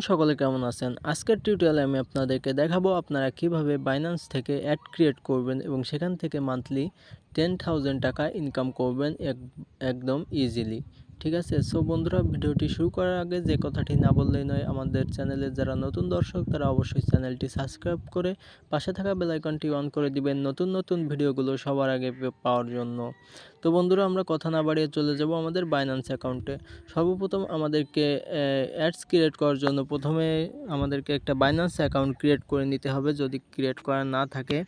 সকলে কেমন আছেন? আজকের টিউটোরিয়ালে আমি আপনাদেরকে দেখাবো আপনারা কিভাবে বাইন্যান্স থেকে অ্যাড ক্রিয়েট করবেন এবং সেখান থেকে মান্থলি 10,000 টাকা ইনকাম করবেন একদম ইজিলি। ঠিক আছে? সো বন্ধুরা, ভিডিওটি শুরু করার আগে যে কথাটি না বললেই নয়, আমাদের চ্যানেলে যারা নতুন দর্শক তারা অবশ্যই চ্যানেলটি সাবস্ক্রাইব করে পাশে থাকা বেল আইকনটি অন করে দিবেন নতুন ভিডিওগুলো সবার আগে পাওয়ার জন্য। তো বন্ধুরা, আমরা কথা না বাড়িয়ে চলে যাব আমাদের বাইন্যান্স অ্যাকাউন্টে। সর্বপ্রথম আমাদেরকে অ্যাডস ক্রিয়েট করার জন্য প্রথমে আমাদেরকে একটা বাইন্যান্স অ্যাকাউন্ট ক্রিয়েট করে নিতে হবে যদি ক্রিয়েট করা না থাকে,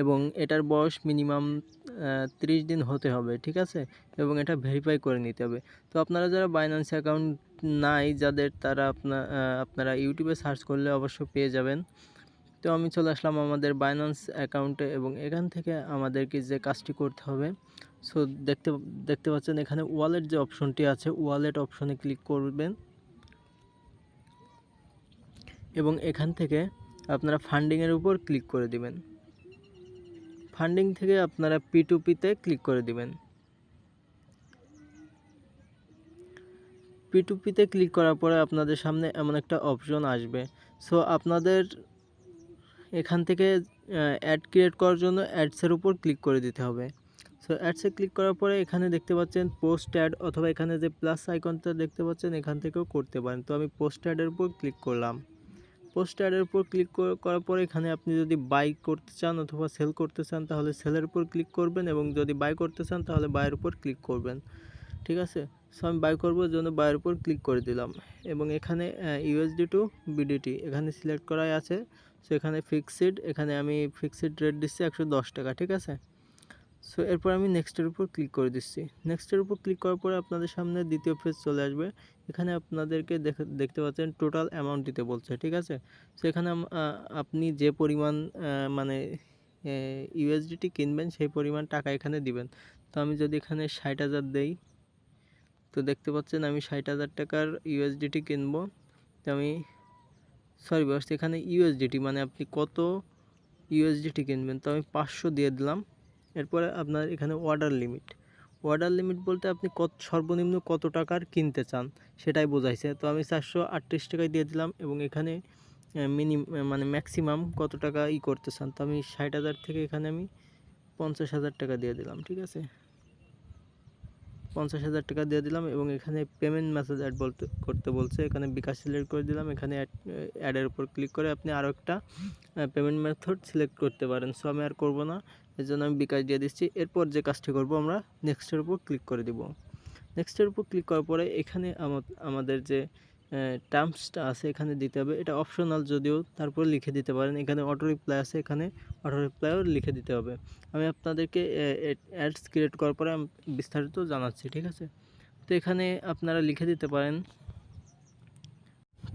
এবং এটার বয়স মিনিমাম 30 দিন হতে হবে। ঠিক আছে? এবং এটা ভেরিফাই করে নিতে হবে। তো আপনারা যারা বাইন্যান্স অ্যাকাউন্ট নাই যাদের, তারা আপনারা ইউটিউবে সার্চ করলে অবশ্য পেয়ে যাবেন। তো আমি চলে আসলাম আমাদের বাইন্যান্স অ্যাকাউন্টে এবং এখান থেকে আমাদেরকে যে কাজটি করতে হবে, সো দেখতে পাচ্ছেন এখানে ওয়ালেট যে অপশনটি আছে, ওয়ালেট অপশনে ক্লিক করবেন এবং এখান থেকে আপনারা ফান্ডিংয়ের উপর ক্লিক করে দিবেন। ফান্ডিং থেকে আপনারা P2P-তে ক্লিক করে দিবেন। P2P-তে ক্লিক করার পরে আপনাদের সামনে এমন একটা অপশন আসবে। সো আপনাদের এখান থেকে অ্যাড ক্রিয়েট করার জন্য অ্যাডসের উপর ক্লিক করে দিতে হবে। সো অ্যাডসে ক্লিক করার পরে এখানে দেখতে পাচ্ছেন পোস্ট অ্যাড, অথবা এখানে যে প্লাস আইকনটা দেখতে পাচ্ছেন এখান থেকেও করতে পারেন। তো আমি পোস্ট অ্যাডের উপর ক্লিক করলাম। পোস্ট অ্যাডের উপর ক্লিক করার পরে এখানে আপনি যদি বাই করতে চান অথবা সেল করতে চান তাহলে সেলের উপর ক্লিক করবেন, এবং যদি বাই করতে চান তাহলে বাইয়ের উপর ক্লিক করবেন। ঠিক আছে? সো আমি বাই করবার জন্য বাইয়ের উপর ক্লিক করে দিলাম, এবং এখানে USD টু BDT এখানে সিলেক্ট করাই আছে। সো এখানে ফিক্সড, এখানে আমি ফিক্সড রেট দিচ্ছি 110 টাকা। ঠিক আছে? সো এরপর আমি নেক্সটের উপর ক্লিক করে দিচ্ছি। নেক্সটের উপর ক্লিক করার পরে আপনাদের সামনে দ্বিতীয় পেজ চলে আসবে। এখানে আপনাদেরকে দেখতে পাচ্ছেন টোটাল অ্যামাউন্ট দিতে বলছে। ঠিক আছে? সো এখানে আপনি যে পরিমাণ মানে USDT কিনবেন সেই পরিমাণ টাকা এখানে দিবেন। তো আমি যদি এখানে 60,000 দেই, তো দেখতে পাচ্ছেন আমি 60,000 টাকার USDT কিনবো। তো আমি সরি বস, এখানে USDT মানে আপনি কত USDT কিনবেন, তো আমি 500 দিয়ে দিলাম। এরপরে আপনার এখানে অর্ডার লিমিট বলতে আপনি সর্বনিম্ন কত টাকার কিনতে চান সেটাই বোঝাইছে। তো আমি 438 টাকায় দিয়ে দিলাম, এবং এখানে মানে ম্যাক্সিমাম কত টাকা করতে চান, তো আমি 60,000 থেকে এখানে আমি 50,000 টাকা দিয়ে দিলাম। ঠিক আছে? 50,000 টাকা দিয়ে দিলাম, এবং এখানে পেমেন্ট মেথড অ্যাড করতে বলছে। এখানে বিকাশ সিলেক্ট করে দিলাম। এখানে অ্যাডের উপর ক্লিক করে আপনি আরও একটা পেমেন্ট মেথড সিলেক্ট করতে পারেন। সো আমি আর করবো না, এর জন্য আমি বিকাশ দিয়ে দিচ্ছি। এরপর যে কাজটি করব, আমরা নেক্সটের উপর ক্লিক করে দিব। নেক্সটের উপর ক্লিক করার পরে এখানে আমাদের যে টার্মসটা আছে এখানে দিতে হবে। এটা অপশনাল যদিও, তারপর লিখে দিতে পারেন। এখানে অটো রিপ্লাই আছে, এখানে অটো রিপ্লাইও লিখে দিতে হবে। আমি আপনাদেরকে অ্যাডস ক্রিয়েট করার পরে আমি বিস্তারিত জানাচ্ছি। ঠিক আছে? তো এখানে আপনারা লিখে দিতে পারেন।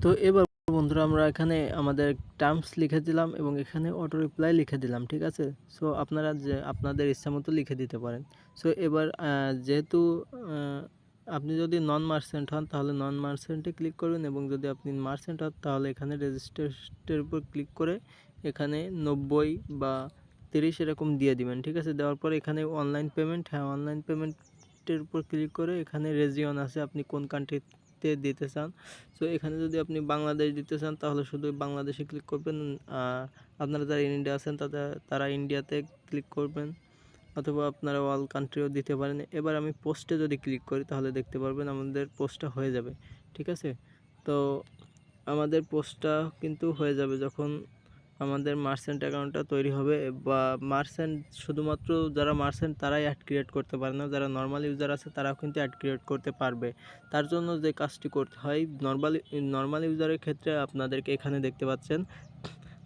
তো এবার বন্ধুরা, আমরা এখানে আমাদের টার্মস লিখে দিলাম এবং এখানে অটো রিপ্লাই লিখে দিলাম। ঠিক আছে? সো আপনারা আপনাদের ইচ্ছা মতো লিখে দিতে পারেন। সো এবার যেহেতু আপনি যদি নন মার্চেন্ট হন তাহলে নন মার্চেন্টে ক্লিক করবেন, এবং যদি আপনি মার্চেন্ট হন তাহলে এখানে রেজিস্টারের উপর ক্লিক করে এখানে 90 বা 30 এরকম দিয়ে দিবেন। ঠিক আছে? দেওয়ার পরে এখানে অনলাইন পেমেন্ট, অনলাইন পেমেন্টের উপর ক্লিক করে এখানে রিজিয়ন আছে, আপনি কোন কান্ট্রিতে দিতে চান। সো এখানে যদি আপনি বাংলাদেশ দিতে চান তাহলে শুধু বাংলাদেশে ক্লিক করবেন। আপনারা যারা ইন্ডিয়া আছেন তারা ইন্ডিয়াতে ক্লিক করবেন, অথবা আপনারা অল কান্ট্রিও দিতে পারেন। এবার আমি পোস্টে যদি ক্লিক করি তাহলে দেখতে পারবেন আমাদের পোস্টটা হয়ে যাবে। ঠিক আছে? তো আমাদের পোস্টটা কিন্তু হয়ে যাবে যখন আমাদের মার্চেন্ট অ্যাকাউন্টটা তৈরি হবে। বা মার্চেন্ট শুধুমাত্র যারা মার্চেন্ট তারাই অ্যাড ক্রিয়েট করতে পারে না, যারা নর্মাল ইউজার আছে তারাও কিন্তু অ্যাড ক্রিয়েট করতে পারবে। তার জন্য যে কাজটি করতে হয়, নর্মাল ইউজারের ক্ষেত্রে আপনাদেরকে এখানে দেখতে পাচ্ছেন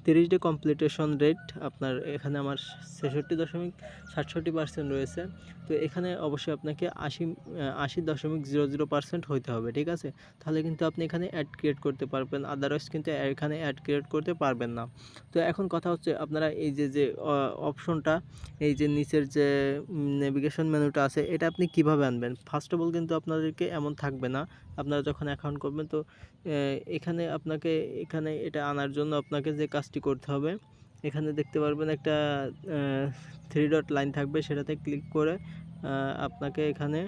30 ডে কমপ্লিটেশন রেট আপনার এখানে আমার 66.67% রয়েছে। তো এখানে অবশ্যই আপনাকে 80.00% হইতে হবে। ঠিক আছে? তাহলে কিন্তু আপনি এখানে অ্যাড ক্রিয়েট করতে পারবেন, আদারওয়াইজ কিন্তু এখানে অ্যাড ক্রিয়েট করতে পারবেন না। তো এখন কথা হচ্ছে, আপনারা এই যে অপশনটা, এই যে নিচের যে নেভিগেশন মেনুটা আছে, এটা আপনি কিভাবে আনবেন। ফার্স্ট অফ অল কিন্তু আপনাদেরকে এমন থাকবে না। আপনারা যখন অ্যাকাউন্ট করবেন, তো এখানে এটা আনার জন্য আপনাকে যে কাজটি করতে হবে, এখানে দেখতে পারবেন একটা 3 ডট লাইন থাকবে, সেটাতে ক্লিক করে আপনাকে এখানে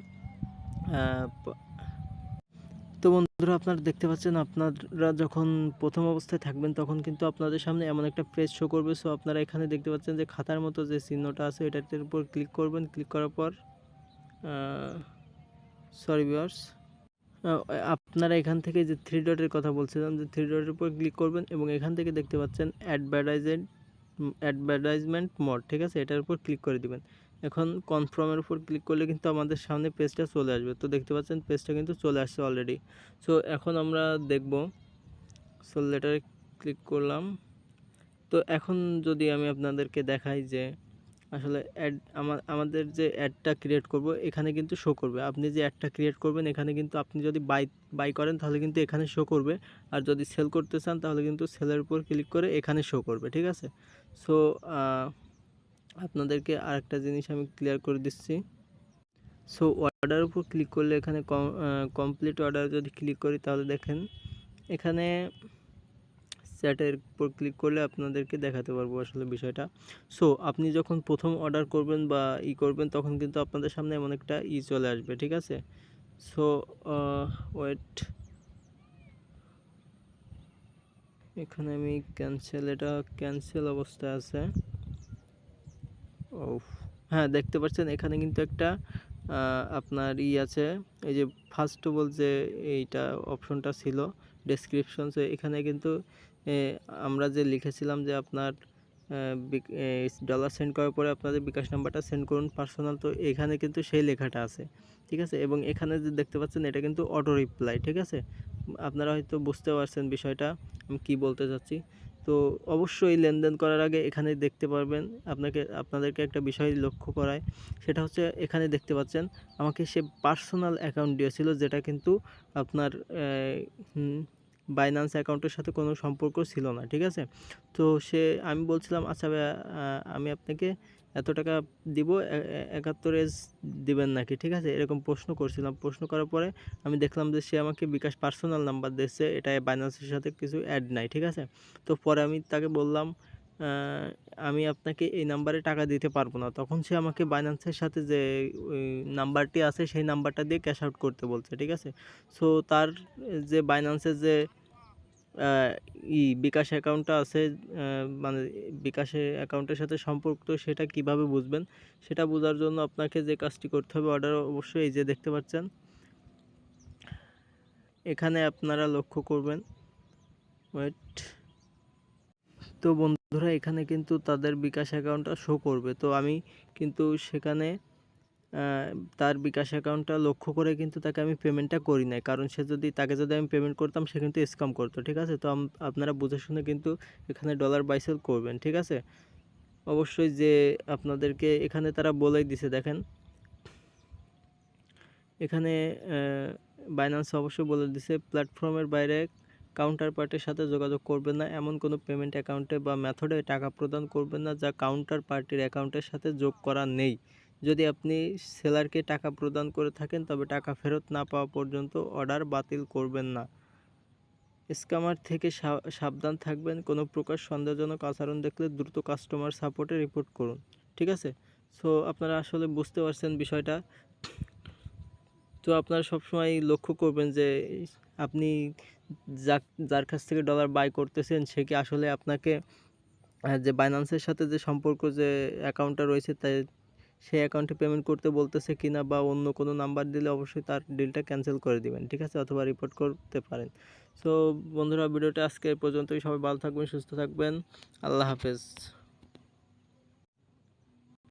তো বন্ধুরা আপনারা দেখতে পাচ্ছেন, আপনারা যখন প্রথম অবস্থায় থাকবেন তখন কিন্তু আপনাদের সামনে এমন একটা পেজ শো করবে। সো আপনারা এখানে দেখতে পাচ্ছেন যে খাতার মতো যে চিহ্নটা আছে এটার উপর ক্লিক করবেন। ক্লিক করার পর সরি ভিউয়ার্স, আপনারা এখান থেকে যে থ্রি ডটের কথা বলছিলাম, যে থ্রি ডটের উপর ক্লিক করবেন এবং এখান থেকে দেখতে পাচ্ছেন অ্যাডভার্টাইজমেন্ট মোড, ঠিক আছে, এটার উপর ক্লিক করে দিবেন। এখন কনফার্মের উপর ক্লিক করলে কিন্তু আমাদের সামনে পেজটা চলে আসবে। তো দেখতে পাচ্ছেন পেজটা কিন্তু চলে আসছে অলরেডি। সো এখন আমরা দেখব, সো লেটারে ক্লিক করলাম। তো এখন যদি আমি আপনাদেরকে দেখাই যে আসলে আমাদের যে অ্যাডটা ক্রিয়েট করব এখানে কিন্তু শো করবে। আপনি যে অ্যাডটা ক্রিয়েট করবেন এখানে কিন্তু আপনি যদি বাই করেন তাহলে কিন্তু এখানে শো করবে, আর যদি সেল করতে চান তাহলে কিন্তু সেলের উপর ক্লিক করে এখানে শো করবে, ঠিক আছে। সো আপনাদেরকে আরেকটা জিনিস আমি ক্লিয়ার করে দিচ্ছি। সো অর্ডার উপর ক্লিক করলে এখানে কমপ্লিট অর্ডার যদি ক্লিক করি তাহলে দেখেন এখানে চ্যাটের উপর ক্লিক করলে আপনাদেরকে দেখাতে পারবো আসলে বিষয়টা। সো আপনি যখন প্রথম অর্ডার করবেন বা করবেন তখন কিন্তু আপনাদের সামনে এমন একটা চলে আসবে, ঠিক আছে। সো ওয়েট, এখানে আমি এটা ক্যান্সেল অবস্থায় আছে। ও হ্যাঁ, দেখতে পাচ্ছেন এখানে কিন্তু একটা আপনার আছে, এই যে ফার্স্ট অফ অল যে এইটা অপশনটা ছিল ডেসক্রিপশনসে, এখানে কিন্তু আমরা যে লিখেছিলাম যে আপনার ডলার সেন্ড করার পরে আপনাদের বিকাশ নাম্বারটা সেন্ড করুন পার্সোনাল, তো এখানে কিন্তু সেই লেখাটা আছে, ঠিক আছে। এবং এখানে যে দেখতে পাচ্ছেন এটা কিন্তু অটো রিপ্লাই, ঠিক আছে। আপনারা হয়তো বুঝতে পারছেন বিষয়টা আমি কি বলতে চাচ্ছি। তো অবশ্যই লেনদেন করার আগে এখানে দেখতে পারবেন, আপনাদেরকে একটা বিষয় লক্ষ্য করায়, সেটা হচ্ছে এখানে দেখতে পাচ্ছেন আমাকে সে পার্সোনাল অ্যাকাউন্ট দিয়েছিল, যেটা কিন্তু আপনার বাইন্যান্স অ্যাকাউন্টের সাথে কোনো সম্পর্ক ছিল না, ঠিক আছে। তো আমি বলছিলাম আচ্ছা ভাইয়া, আমি আপনাকে এত টাকা দিব, 71 এজ দিবেন নাকি, ঠিক আছে, এরকম প্রশ্ন করছিলাম। প্রশ্ন করার পরে আমি দেখলাম যে সে আমাকে বিকাশ পার্সোনাল নাম্বার দিয়েছে, এটা বাইন্যান্সের সাথে কিছু অ্যাড নাই, ঠিক আছে। তো পরে আমি তাকে বললাম আমি আপনাকে এই নাম্বারে টাকা দিতে পারবো না। তখন সে আমাকে বাইন্যান্সের সাথে যে নাম্বারটি আছে সেই নাম্বারটা দিয়ে ক্যাশ আউট করতে বলছে, ঠিক আছে। সো তার যে বাইন্যান্সের যে বিকাশ অ্যাকাউন্টটা আছে, মানে বিকাশে অ্যাকাউন্টের সাথে সম্পর্কিত, সেটা কিভাবে বুঝবেন, সেটা বোঝার জন্য আপনাকে যে কাজটি করতে হবে, অর্ডার অবশ্যই এই যে দেখতে পাচ্ছেন এখানে আপনারা লক্ষ্য করবেন। ওয়েট, তো বন্ধুরা এখানে কিন্তু তাদের বিকাশ অ্যাকাউন্টটা শো করবে। তো আমি কিন্তু সেখানে তার বিকাশ অ্যাকাউন্টটা লক্ষ্য করে কিন্তু তাকে আমি পেমেন্টটা করি নাই, কারণ তাকে যদি আমি পেমেন্ট করতাম সে কিন্তু স্ক্যাম করতো, ঠিক আছে। তো আপনারা বুঝে শুনে কিন্তু এখানে ডলার বাই সেল করবেন, ঠিক আছে। অবশ্যই যে আপনাদেরকে এখানে তারা বলেই দিছে, দেখেন এখানে বাইন্যান্স অবশ্যই বলে দিছে প্ল্যাটফর্মের বাইরে কাউন্টার পার্টির সাথে যোগাযোগ করবেন না, এমন কোনো পেমেন্ট অ্যাকাউন্টে বা মেথডে টাকা প্রদান করবেন না যা কাউন্টার পার্টির অ্যাকাউন্টের সাথে যোগ করা নেই। যদি আপনি সেলারকে টাকা প্রদান করে থাকেন তবে টাকা ফেরত না পাওয়া পর্যন্ত অর্ডার বাতিল করবেন না। স্ক্যামার থেকে সাবধান থাকবেন, কোনো প্রকার সন্দেহজনক আচরণ দেখলে দ্রুত কাস্টমার সাপোর্টে রিপোর্ট করুন, ঠিক আছে। সো আপনারা আসলে বুঝতে পারছেন বিষয়টা। তো আপনারা সবসময় লক্ষ্য করবেন যে আপনি যার কাছ থেকে ডলার বাই করতেছেন সে কি আসলে আপনাকে যে বাইন্যান্সের সাথে যে সম্পর্ক যে অ্যাকাউন্টটা রয়েছে তাই সেই অ্যাকাউন্টে পেমেন্ট করতে বলতেছে কিনা, বা অন্য কোনো নাম্বার দিলে অবশ্যই তার ডিলটা ক্যান্সেল করে দিবেন, ঠিক আছে, অথবা রিপোর্ট করতে পারেন। সো বন্ধুরা ভিডিওটা আজকে এই পর্যন্তই। সবাই ভালো থাকবেন, সুস্থ থাকবেন, আল্লাহ হাফেজ।